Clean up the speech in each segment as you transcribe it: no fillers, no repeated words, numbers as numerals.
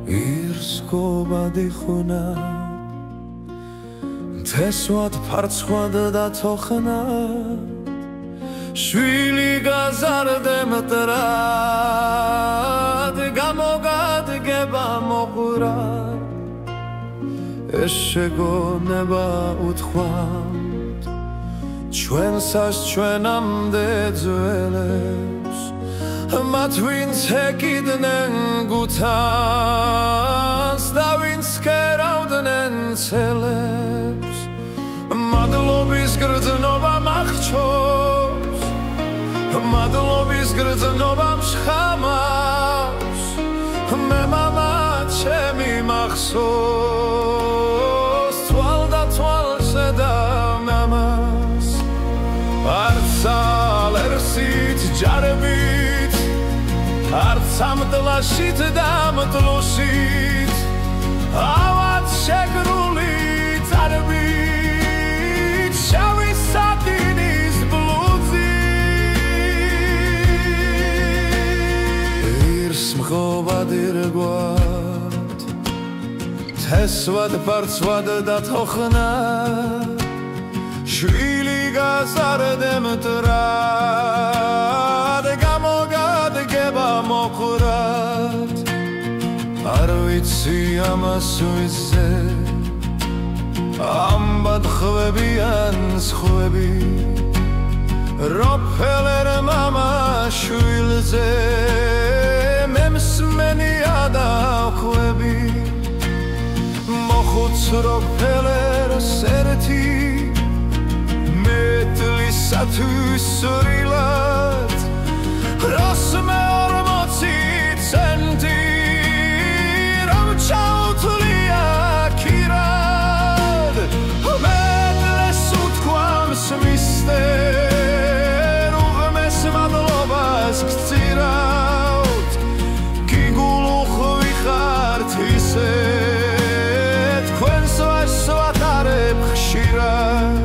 ირსკობადი ხუნა თესვად ფარცხვად და თოხნა შვილი გაზარდე მტრად გამოგადგება მოყვრად ეს შეგონება უთხვამთ ჩვენსას ჩვენამდე ძველებს მათ ვინც ეკიდნენ გუთანს და ვინც ქერავდნენ ცელებს მადლობის გრძნობა მახჩობს მადლობის გრძნობა მშხამავს მე მამა ჩემი მახსოვს თვალ და თვალზე და მამას არც ალერსით ჯარებით არც ამტლაშით და მტლუშით ავად შეგრული წარბით შავი სადინის ბლუზი ირსმღობად ირგვად თესვად ფარცვად და თოხნა შვილი გაზარდე მტრად გამოგადგება მოყვრად არ ვიცი ამას ვიზე ამბად ხვებიან სხვები როფელერ მამა შვილზე მე მსმენია და ხვები მოხუც როფელერს ერთი მეტლისათვის სრილად როსმე 40 ცენტი რომ ჩაუთლია ქირად მეტლეს უთქვამს მისტერ უღმეს მადლობას გწირავთ გიგულუხვი ხართ ისე თქვენს ვასვათარებ ხშირად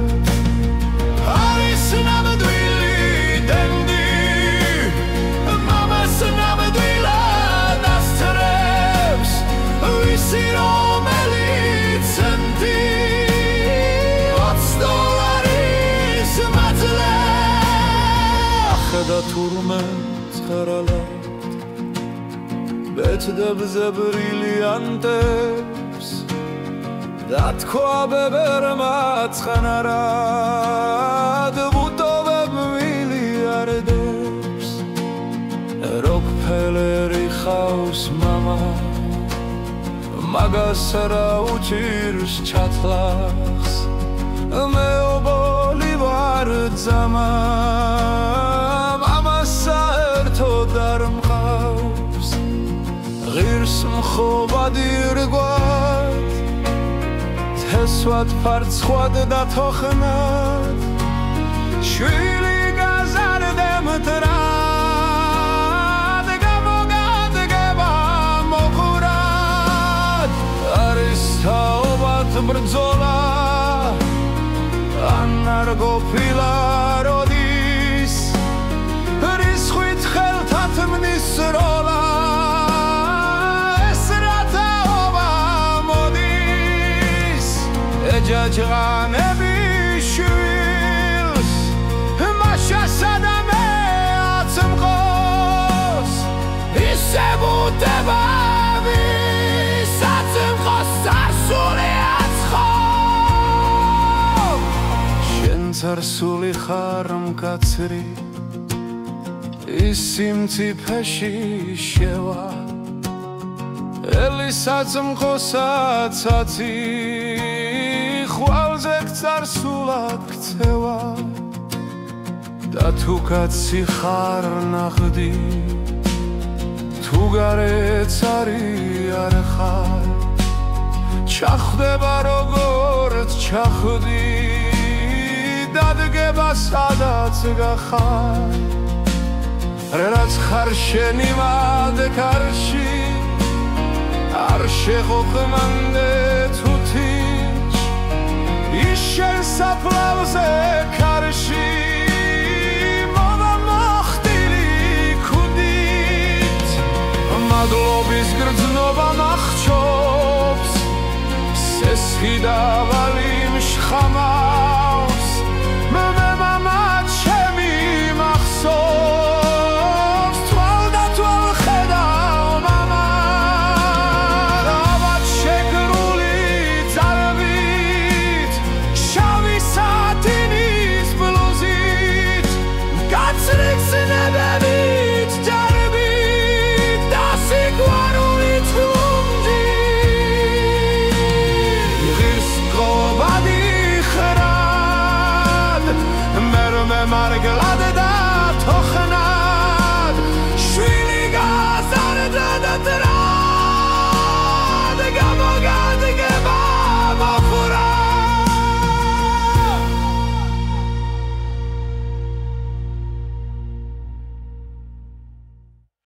და თურმე ცხარალად ბეთდებზე ბრილიანტებს და თქვა ბებერმა ცხანარად ვუტოვებ მილიარდებს როკფელერი ხავს მამა მაგას რა უჭირს ჩათლახს მეობოლი ვარ ძამა საერთოდ არ მყავს ღირს მხობად ირგვად თესვად ფარცხვად და თოხნად შვილი გაზარდე მტრად გამოგადგება მოყვრად არის თაობად ბრძოლა ან არ გოფილა როდის რისხვით ხელთათ მნისროლა ეს რა თაობა მოდის ეჯაჯღანები შვილს მაშასა და მეაც მყოს ისე ბუტება ვისაც მყოს წარსული აცხობ შენ წარსული ხარ მკაცრი სიმწიფეში შევა ელისაც მყოსაც აცი ხვალზე გწარსულად გცევა და თუ კაცი ხარ ნახდი თუ გარეც არ ხარ ჩახვდება როგორც ჩახვდი დადგება სადაც გახარ რაც ხარ შენი მადქარში არ შეღოხმანდე თუთიჩ ის შენ საფლავზე ქარში მოვა მოხდილი ქუდით მადლობის გრძნობა ეს ჰიდავალი მშხამა